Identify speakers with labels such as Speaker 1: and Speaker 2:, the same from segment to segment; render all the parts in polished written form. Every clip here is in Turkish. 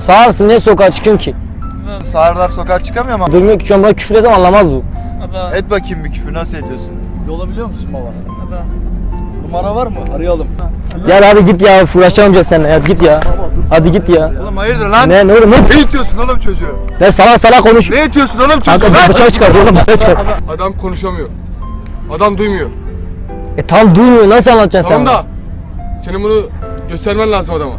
Speaker 1: Sağırsın, niye sokağa çıkıyorsun ki?
Speaker 2: Sağırlar sokağa çıkamıyor mu?
Speaker 1: Durmuyor ki, şu an bana küfür etsem anlamaz bu.
Speaker 3: Baba.
Speaker 2: Et bakayım bir küfür, nasıl ediyorsun?
Speaker 4: Yolu biliyor musun baba?
Speaker 3: Baba.
Speaker 4: Numara var mı? Arayalım.
Speaker 1: Ya hadi git ya, uğraşamayacağız seninle ya, git ya. Hadi git ya.
Speaker 2: Oğlum hayırdır lan?
Speaker 1: Ne oğlum?
Speaker 2: Ne itiyorsun oğlum çocuğu?
Speaker 1: Ne salak konuş.
Speaker 2: Ne itiyorsun oğlum çocuğu?
Speaker 1: Kanka bıçak çıkar oğlum, bıçak çıkar.
Speaker 5: Adam konuşamıyor. Adam duymuyor.
Speaker 1: Tam duymuyor, nasıl anlatacaksın
Speaker 5: Tamam
Speaker 1: sen?
Speaker 5: da senin bunu göstermen lazım adama.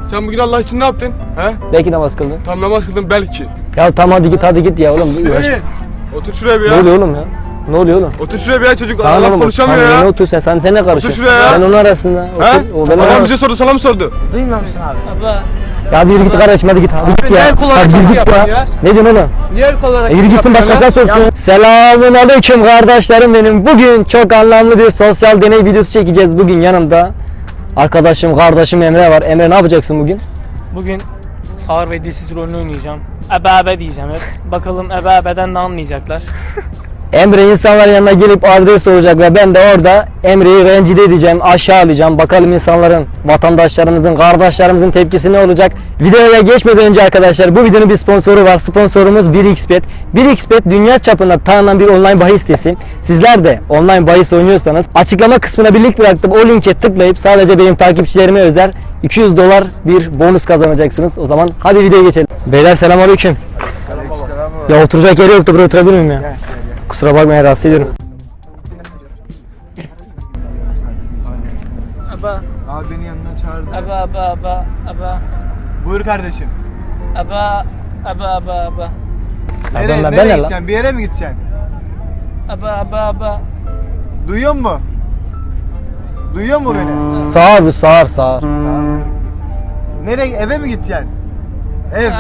Speaker 5: Sen bugün Allah için ne yaptın? He?
Speaker 1: Belki namaz kıldın.
Speaker 5: Tam namaz kıldın belki.
Speaker 1: Ya tamam hadi git ya oğlum. Uğraş.
Speaker 5: Otur şuraya bir
Speaker 1: Ne
Speaker 5: ya.
Speaker 1: oluyor oğlum ya? Ne oluyor oğlum?
Speaker 5: Otur şuraya bir ya çocuk.
Speaker 1: Sana
Speaker 5: Allah
Speaker 1: oğlum,
Speaker 5: konuşamıyor
Speaker 1: sen
Speaker 5: ya.
Speaker 1: ne otur sen ne karışıyorsun?
Speaker 5: şuraya ya.
Speaker 1: Ben onun arasında.
Speaker 5: He?
Speaker 1: Otur, o benim
Speaker 5: Adam
Speaker 1: arasında.
Speaker 5: bize sordu, sana mı sordu?
Speaker 3: Duymuyor musun abi? Baba.
Speaker 1: Ya hadi yürü git kardeşim, hadi git ya.
Speaker 3: el kol
Speaker 1: Hadi
Speaker 3: hareketi
Speaker 1: yürü git
Speaker 3: yapıyorsun
Speaker 1: ya.
Speaker 3: ya.
Speaker 1: Ne diyorsun oğlum?
Speaker 3: Niye el kol olarak
Speaker 1: Yürü gitsin, başkasına sorsun. Selamun aleyküm kardeşlerim benim. Bugün çok anlamlı bir sosyal deney videosu çekeceğiz. Bugün yanımda arkadaşım, kardeşim Emre var. Emre, ne yapacaksın bugün?
Speaker 3: Bugün sağır ve dilsiz rolünü oynayacağım. Ebe diyeceğim hep. Bakalım ebeden ne anlayacaklar.
Speaker 1: Emre insanların yanına gelip adres soracak ve ben de orada Emre'yi rencide edeceğim, aşağılayacağım. Bakalım insanların, vatandaşlarımızın, kardeşlerimizin tepkisi ne olacak? Videoya geçmeden önce arkadaşlar, bu videonun bir sponsoru var. Sponsorumuz 1xBet. 1xBet dünya çapında tanınan bir online bahis sitesi. Sizler de online bahis oynuyorsanız açıklama kısmına bir link bıraktım. O linke tıklayıp sadece benim takipçilerime özel $200 bir bonus kazanacaksınız. O zaman hadi videoya geçelim. Beyler selamünaleyküm. Ya oturacak yeri yoktu, buraya oturabilir miyim ya? Kusura bakmayın, rahatsız ediyorum.
Speaker 3: Aba.
Speaker 2: Abi beni yanına çağırdı.
Speaker 3: Aba.
Speaker 2: Buyur kardeşim.
Speaker 3: Aba.
Speaker 2: Nereye,
Speaker 1: ben
Speaker 2: nereye
Speaker 1: ne lan?
Speaker 2: gideceksin? Bir yere mi gideceksin?
Speaker 3: Aba.
Speaker 2: Duyuyor musun? Duyuyor musun beni?
Speaker 1: Sağır bir sağır.
Speaker 2: Tamam. Nereye, eve mi gideceksin? Ev,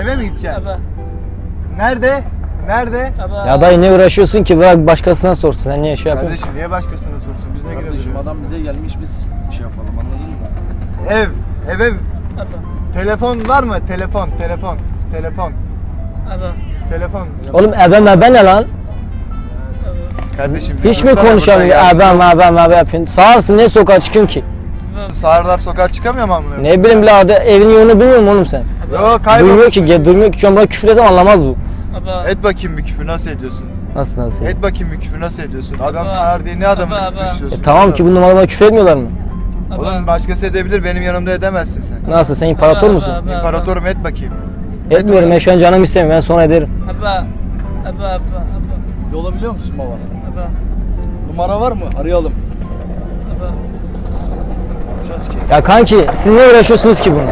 Speaker 2: eve mi gideceksin?
Speaker 3: Aba.
Speaker 2: Nerede? Nerede?
Speaker 1: Ya dayı ne uğraşıyorsun ki, bırak başkasına sorsun, sen niye şey yapıyorsun?
Speaker 2: Kardeşim niye başkasına sorsun? Biz ne
Speaker 4: Kardeşim
Speaker 2: gidiyoruz?
Speaker 4: adam bize gelmiş, biz şey yapalım, anladın mı?
Speaker 2: Ev.
Speaker 3: Aba.
Speaker 2: Telefon var mı? Telefon.
Speaker 3: Aba.
Speaker 1: Oğlum ben ne lan?
Speaker 2: Kardeşim.
Speaker 1: Hiç mi
Speaker 2: dursana
Speaker 1: konuşalım
Speaker 2: buradan
Speaker 1: ya, ben yapıyorsun? Sağırsın, niye sokağa çıkıyorsun ki?
Speaker 2: Sağırlar sokağa çıkamıyor mu amına?
Speaker 1: Ne bileyim birader, evin yolunu bilmiyor musun oğlum sen?
Speaker 2: Yok kaybol.
Speaker 1: Duymuyor ki, şu an bana küfür etsem anlamaz bu.
Speaker 3: Aba.
Speaker 2: Et bakayım bir küfür, nasıl ediyorsun?
Speaker 1: Nasıl?
Speaker 2: Et bakayım bir küfür, nasıl ediyorsun? Adam sağır diye ne adamı
Speaker 3: Aba.
Speaker 2: düşüyorsun?
Speaker 1: Tamam ki bu numaralara küfür etmiyorlar mı?
Speaker 2: Oğlum başkası edebilir, benim yanımda edemezsin sen.
Speaker 1: Nasıl, sen imparator musun?
Speaker 2: İmparatorum, et bakayım.
Speaker 1: Etmiyorum, ben şu an canım istemiyor, ben sonra ederim.
Speaker 3: Aba.
Speaker 4: Yolu biliyor musun baba?
Speaker 3: Aba.
Speaker 4: Numara var mı? Arayalım.
Speaker 3: Aba.
Speaker 4: Yapacağız ki.
Speaker 1: Ya kanki, siz ne uğraşıyorsunuz ki bunu?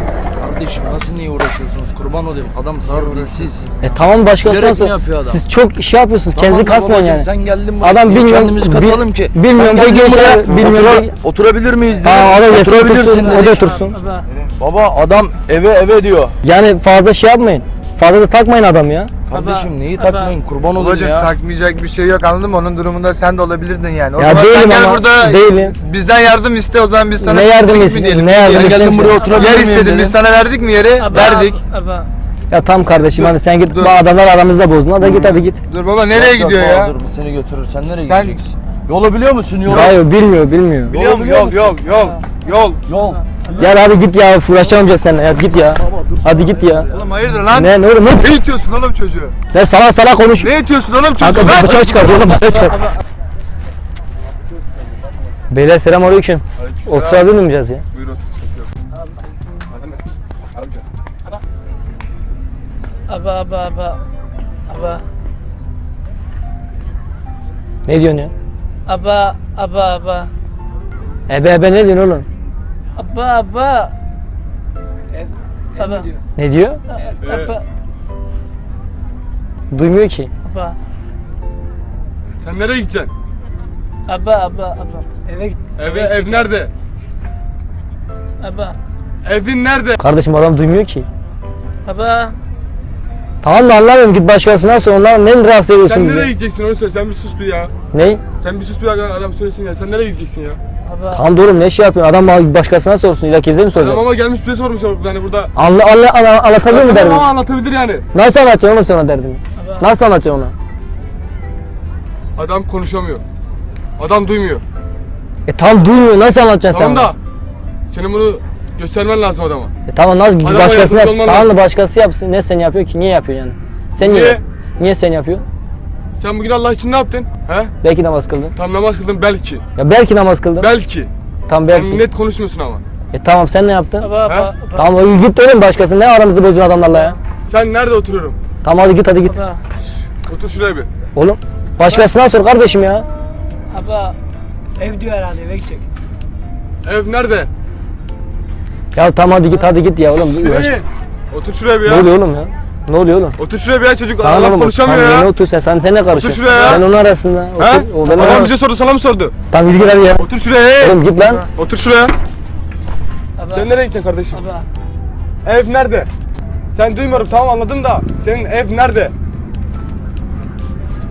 Speaker 4: Kardeşim nasıl niye uğraşıyorsunuz? Kurban olayım. Adam sağır dilsiz.
Speaker 1: Tamam, başkasına
Speaker 4: Bilerek
Speaker 1: sor.
Speaker 4: mi yapıyor adam?
Speaker 1: Siz çok şey yapıyorsunuz, kendinizi
Speaker 4: Tamam
Speaker 1: kasmayın
Speaker 4: babacığım,
Speaker 1: yani.
Speaker 4: Sen geldin buraya.
Speaker 1: Adam
Speaker 4: Niye
Speaker 1: bilmiyorum,
Speaker 4: kendimizi kasalım ki.
Speaker 1: bilmiyorum,
Speaker 4: Sen
Speaker 1: da
Speaker 4: geldin
Speaker 1: gençler,
Speaker 4: buraya,
Speaker 1: bilmiyorum.
Speaker 4: Oturabilir miyiz dedim.
Speaker 1: Aa, oraya geçsin,
Speaker 4: Oturabilirsin
Speaker 1: otursun, o da
Speaker 4: dedik.
Speaker 1: otursun.
Speaker 3: Aba.
Speaker 4: Baba adam eve diyor.
Speaker 1: Yani fazla şey yapmayın. Fazla da takmayın adam ya.
Speaker 4: Kardeşim neyi
Speaker 3: Baba.
Speaker 4: takmayın, kurban olayım
Speaker 2: Babacım
Speaker 4: ya.
Speaker 2: takmayacak bir şey yok, anladın mı? Onun durumunda sen de olabilirdin yani. O
Speaker 1: Ya
Speaker 2: zaman
Speaker 1: değilim
Speaker 2: sen gel
Speaker 1: ama,
Speaker 2: burada
Speaker 1: değilim.
Speaker 2: bizden yardım iste, o zaman biz sana
Speaker 1: Ne yardım
Speaker 2: siktir
Speaker 1: istedim,
Speaker 2: mi diyelim?
Speaker 1: ne yardım
Speaker 4: Sen geldin
Speaker 1: istedim?
Speaker 4: buraya oturabilir
Speaker 2: Yer
Speaker 4: miyim
Speaker 2: istedim,
Speaker 4: dedin.
Speaker 2: biz sana verdik mi yeri?
Speaker 3: Aba.
Speaker 2: Verdik.
Speaker 3: Aba.
Speaker 1: Ya tam kardeşim,
Speaker 2: Dur,
Speaker 1: hadi sen git,
Speaker 2: dur.
Speaker 1: bu adamlar aramızda bozdun, hadi git.
Speaker 2: Dur baba, nereye
Speaker 4: Yok,
Speaker 2: gidiyor
Speaker 4: yok,
Speaker 2: ya?
Speaker 4: Dur biz seni götürür. Sen nereye
Speaker 2: Sen-
Speaker 4: gideceksin? Yolu biliyor musun? Yolu.
Speaker 1: Hayır, bilmiyor.
Speaker 2: Biliyor musun? Yol.
Speaker 4: Yol.
Speaker 1: Ya hadi git ya, uğraşamayacağız seninle ya, git ya. Hadi git ya.
Speaker 2: Oğlum hayırdır lan?
Speaker 1: Ne oğlum,
Speaker 2: Ne itiyorsun oğlum çocuğu?
Speaker 1: ne salak konuş.
Speaker 2: Ne itiyorsun oğlum çocuğu?
Speaker 1: Kanka
Speaker 2: Lan!
Speaker 1: bıçak çıkar oğlum, bıçak çıkar. Beyler selamünaleyküm. Oturabilir miyim biraz ya?
Speaker 5: Buyur otur, sıkıntı yok.
Speaker 3: Aba.
Speaker 1: Ne diyorsun ya?
Speaker 3: Aba.
Speaker 1: Ebe ne diyorsun oğlum?
Speaker 3: Aba. Aba.
Speaker 1: Ne diyor?
Speaker 3: Aba.
Speaker 1: Duymuyor ki.
Speaker 3: Aba.
Speaker 5: Sen nereye gideceksin?
Speaker 3: Aba.
Speaker 5: Ev nerede?
Speaker 3: Aba.
Speaker 5: Evin nerede?
Speaker 1: Kardeşim adam duymuyor ki.
Speaker 3: Aba.
Speaker 1: Tamam da anlamıyorum, git başkasına sor, onlar ne rahatsız ediyorsun
Speaker 5: Sen nereye
Speaker 1: bizi?
Speaker 5: gideceksin onu söyle, sen bir sus bir ya.
Speaker 1: Ne?
Speaker 5: Sen bir sus bir adam söylesin ya, sen nereye gideceksin ya?
Speaker 3: Aba.
Speaker 1: Tamam doğru, ne şey yapıyorsun? Adam başkasına sorsun, illa kimse mi soracak?
Speaker 5: Adam ama gelmiş bize sormuş yani burada.
Speaker 1: Anlatabilir mi
Speaker 5: Tamam
Speaker 1: derdini?
Speaker 5: ama anlatabilir yani.
Speaker 1: Nasıl anlatacaksın oğlum sen ona derdini? Nasıl anlatacaksın ona?
Speaker 5: Adam konuşamıyor. Adam duymuyor.
Speaker 1: Tam duymuyor, nasıl anlatacaksın
Speaker 5: Tamam
Speaker 1: sen?
Speaker 5: da senin bunu göstermen lazım adama.
Speaker 1: Tamam nasıl
Speaker 5: Adama
Speaker 1: başkasına
Speaker 5: yardımcı
Speaker 1: yap.
Speaker 5: olman
Speaker 1: Tamam
Speaker 5: lazım.
Speaker 1: da başkası yapsın. Ne sen yapıyor ki? Niye yapıyor yani? Sen niye?
Speaker 5: Niye?
Speaker 1: Niye sen yapıyor?
Speaker 5: Sen bugün Allah için ne yaptın? He?
Speaker 1: Belki namaz kıldın.
Speaker 5: Tam namaz kıldın belki.
Speaker 1: Ya belki namaz kıldın.
Speaker 5: Belki.
Speaker 1: Tam belki.
Speaker 5: Sen net konuşmuyorsun ama.
Speaker 1: Tamam sen ne yaptın?
Speaker 3: Aba aba
Speaker 5: Ha?
Speaker 3: aba.
Speaker 1: Tamam o git oğlum başkası. Ne aramızı bozuyorsun adamlarla ya?
Speaker 5: Sen nerede oturuyorum?
Speaker 1: Tamam hadi git hadi git.
Speaker 3: Aba
Speaker 5: Otur şuraya bir.
Speaker 1: Oğlum başkasına sor kardeşim ya.
Speaker 3: aba.
Speaker 6: Ev diyor herhalde eve gidecek.
Speaker 5: Ev nerede?
Speaker 1: Ya tamam hadi git ya oğlum. Uğraş.
Speaker 5: Otur şuraya bir
Speaker 1: Ne
Speaker 5: ya.
Speaker 1: oluyor oğlum ya? Ne oluyor oğlum?
Speaker 5: Otur şuraya bir ya çocuk.
Speaker 1: Tamam
Speaker 5: Allah
Speaker 1: oğlum,
Speaker 5: konuşamıyor
Speaker 1: tamam,
Speaker 5: ya.
Speaker 1: ne otur sen ne karışıyorsun?
Speaker 5: şuraya ya.
Speaker 1: Ben onun arasında.
Speaker 5: He?
Speaker 1: Otur, o benim
Speaker 5: Adam
Speaker 1: arasında.
Speaker 5: bize sordu, sana mı sordu?
Speaker 1: Tamam yürü git hadi ya.
Speaker 5: Otur şuraya.
Speaker 1: Oğlum git lan.
Speaker 5: Otur şuraya.
Speaker 3: Aba.
Speaker 5: Sen nereye gittin kardeşim?
Speaker 3: Aba.
Speaker 5: Ev nerede? Sen duymuyorum, tamam anladım da. Senin ev nerede?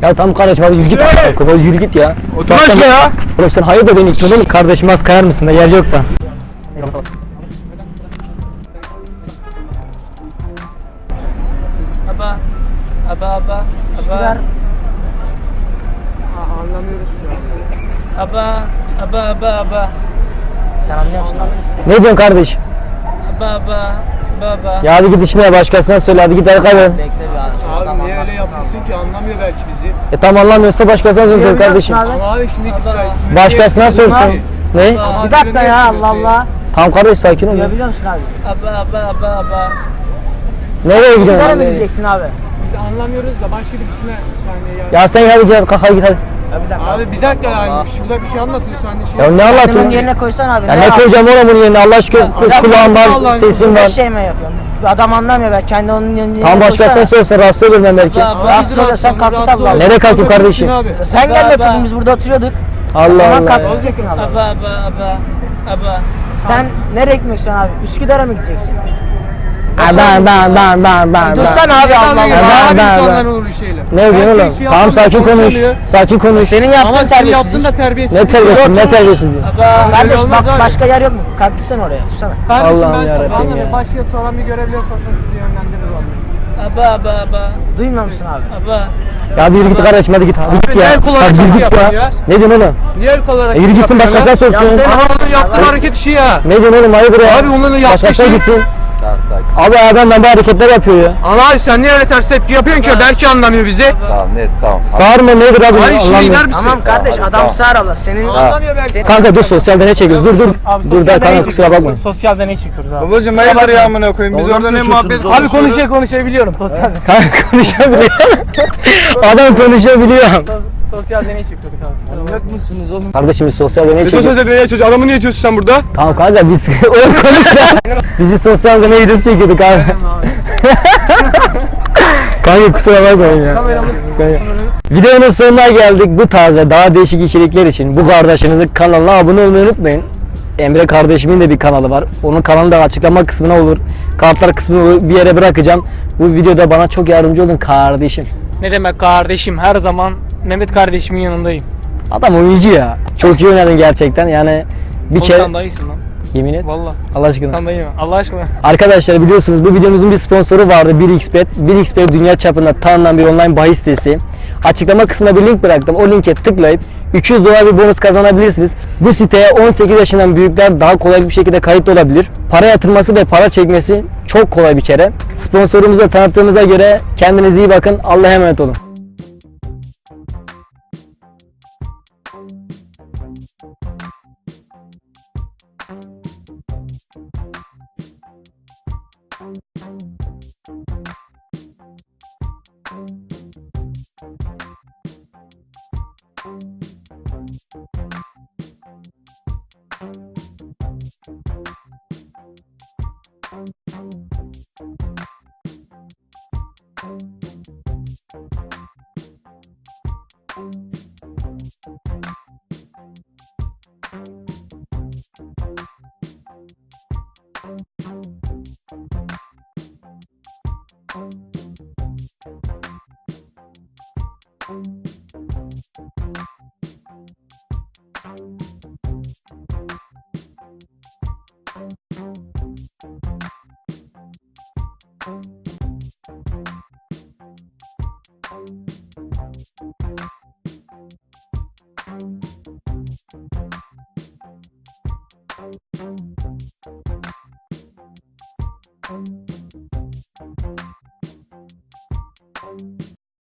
Speaker 1: Ya tamam kardeşim hadi yürü git.
Speaker 5: Şey!
Speaker 1: Hadi yürü git ya.
Speaker 5: Otur
Speaker 1: Bak
Speaker 5: lan
Speaker 1: sen-
Speaker 5: şuraya.
Speaker 1: Oğlum sen hayırdır beni içiyorsun oğlum? Kardeşim az kayar mısın da yer yok da.
Speaker 3: Aba. Aba aba. Aba.
Speaker 6: Anlamıyoruz şu an.
Speaker 3: Aba. Aba aba aba.
Speaker 6: Sen anlıyor musun abi?
Speaker 1: Ne diyorsun kardeş?
Speaker 3: Aba aba. Aba aba.
Speaker 1: Ya hadi git işine başkasına söyle hadi git hadi kaybol.
Speaker 6: Bekle bir an.
Speaker 7: Abi niye öyle yapıyorsun ki anlamıyor belki bizi.
Speaker 1: Tamam anlamıyorsa başkasına söyle kardeşim.
Speaker 7: Ama abi şimdi
Speaker 1: Başkasına sorsun. Ne?
Speaker 3: Aba.
Speaker 6: Bir dakika ya Allah Allah.
Speaker 1: Tamam kardeş sakin ol ya.
Speaker 6: Duyabiliyor musun abi?
Speaker 3: Aba aba aba aba.
Speaker 1: Nereye
Speaker 6: Nereye mi
Speaker 1: gidiyorsun?
Speaker 6: gideceksin abi?
Speaker 7: Biz anlamıyoruz da başka birisine bir saniye ya.
Speaker 1: Ya sen hadi git kalk hadi git hadi.
Speaker 6: Ya bir dakika.
Speaker 7: Abi bir dakika yani şurada bir şey anlatıyorsun hani şey.
Speaker 1: Ya ne
Speaker 6: Kendimi
Speaker 1: anlatıyorsun?
Speaker 6: yerine koysan abi.
Speaker 1: Ya ne koyacağım oğlum bunun yerine Allah aşkına kulağım var sesim
Speaker 6: Ne
Speaker 1: var.
Speaker 6: şey mi yapıyorsun? Adam anlamıyor ben kendi onun yerine
Speaker 1: Tam başkasına sorsa rahatsız olurum ben belki.
Speaker 3: Aba.
Speaker 6: Rahatsız oluyorsan kalk git Allah.
Speaker 1: Nereye kalkayım kardeşim?
Speaker 7: Abi.
Speaker 6: Sen
Speaker 3: Aba,
Speaker 6: gelme
Speaker 3: aba.
Speaker 6: dedim biz burada oturuyorduk.
Speaker 1: Allah
Speaker 6: Tamam kalk
Speaker 1: Allah.
Speaker 6: gideceksin abi.
Speaker 3: Aba aba aba. Aba.
Speaker 6: Sen nereye gitmek istiyorsun abi? Üsküdar'a mı gideceksin?
Speaker 1: Ben.
Speaker 6: Dursana abi Allah
Speaker 1: Ben-
Speaker 6: Allah.
Speaker 7: Abi
Speaker 1: ben-
Speaker 7: insanların uğru şeyler.
Speaker 1: Ne diyorsun
Speaker 7: Herkes
Speaker 1: oğlum?
Speaker 7: şey
Speaker 1: Tamam
Speaker 7: yapamıyor,
Speaker 1: sakin konuş.
Speaker 7: konuşamıyor.
Speaker 1: Sakin konuş.
Speaker 6: Senin
Speaker 7: Ama
Speaker 6: yaptığın
Speaker 7: sen yaptın
Speaker 6: terbiyesizlik.
Speaker 7: da terbiyesiz.
Speaker 1: Ne terbiyesiz ne terbiyesizliği.
Speaker 3: Aba.
Speaker 6: Kardeş
Speaker 7: olmaz
Speaker 6: bak
Speaker 7: abi.
Speaker 6: başka yer yok mu? Kalk gitsene oraya. Tutsana.
Speaker 7: Kardeşim
Speaker 1: Allah'ım
Speaker 7: ben
Speaker 1: yarabbim
Speaker 7: sana anladım.
Speaker 1: ya.
Speaker 7: Başkası olan bir görevli olsa sizi yönlendirir vallahi.
Speaker 3: Aba aba aba.
Speaker 6: Duymuyor musun abi?
Speaker 3: Aba.
Speaker 1: Ya hadi yürü git kardeşim hadi git. Hadi git ya.
Speaker 7: el kol
Speaker 1: Hadi yürü
Speaker 7: hareketi
Speaker 1: git
Speaker 7: yapıyor
Speaker 1: ya.
Speaker 7: ya.
Speaker 1: Ne diyorsun oğlum?
Speaker 7: Niye el kol olarak
Speaker 1: Yürü gitsin başkasına sorsun.
Speaker 7: Ama onun yaptığı hareket işi ya.
Speaker 1: Ne diyorsun oğlum hayırdır ya?
Speaker 7: Abi onun yaptığı
Speaker 1: Başkasına
Speaker 7: şey-
Speaker 1: gitsin. Abi adam bu hareketler yapıyor ya.
Speaker 7: Ama abi sen niye öyle ters tepki yapıyorsun ki? Belki anlamıyor bizi.
Speaker 8: Tamam neyse tamam.
Speaker 1: Sağır mı nedir abi?
Speaker 7: Ay işine
Speaker 1: Allah'ım.
Speaker 7: iner misin?
Speaker 6: Tamam kardeş
Speaker 8: Tamam,
Speaker 6: adam
Speaker 8: tamam.
Speaker 6: sağır Allah. Senin
Speaker 7: Anlamıyor belki.
Speaker 1: Kanka dur sosyal deney çekiyoruz. Dur.
Speaker 3: Abi,
Speaker 1: Dur
Speaker 3: sosyal
Speaker 1: da kanka
Speaker 3: deney
Speaker 1: kusura bakma.
Speaker 3: çekiyoruz. Sosyal deney çekiyoruz abi.
Speaker 2: Babacım hayırdır ya amına koyayım. Biz orada ne muhabbet
Speaker 3: Abi konuşabiliyorum sosyal deney.
Speaker 1: Kanka konuşabiliyor. Adam konuşabiliyor.
Speaker 3: Sosyal deney çekiyorduk abi.
Speaker 7: Manyak mısınız oğlum?
Speaker 1: Kardeşim biz sosyal deney
Speaker 5: Ne
Speaker 1: çekiyoruz.
Speaker 5: sosyal deney çocuk? Adamı niye içiyorsun sen burada?
Speaker 1: Tamam kanka biz oğlum konuş lan. Biz bir sosyal deney videosu çekiyorduk abi. Kanka kusura bakmayın ya. Kanka. Videonun sonuna geldik. Bu tarz ve daha değişik içerikler için bu kardeşinizin kanalına abone olmayı unutmayın. Emre kardeşimin de bir kanalı var. Onun kanalı da açıklama kısmına olur. Kartlar kısmını bir yere bırakacağım. Bu videoda bana çok yardımcı olun kardeşim.
Speaker 3: Ne demek kardeşim, her zaman Mehmet kardeşimin yanındayım.
Speaker 1: Adam oyuncu ya. Çok iyi oynadın gerçekten. Yani bir
Speaker 3: Oğlum
Speaker 1: kere
Speaker 3: sen dayısın lan.
Speaker 1: yemin et.
Speaker 3: Valla.
Speaker 1: Allah aşkına.
Speaker 3: Sen dayı mı? Allah aşkına.
Speaker 1: Arkadaşlar biliyorsunuz bu videomuzun bir sponsoru vardı 1xBet. 1xBet dünya çapında tanınan bir online bahis sitesi. Açıklama kısmına bir link bıraktım. O linke tıklayıp 300 dolar bir bonus kazanabilirsiniz. Bu siteye 18 yaşından büyükler daha kolay bir şekilde kayıt olabilir. Para yatırması ve para çekmesi çok kolay bir kere. Sponsorumuza tanıttığımıza göre kendinize iyi bakın. Allah'a emanet olun. Bye.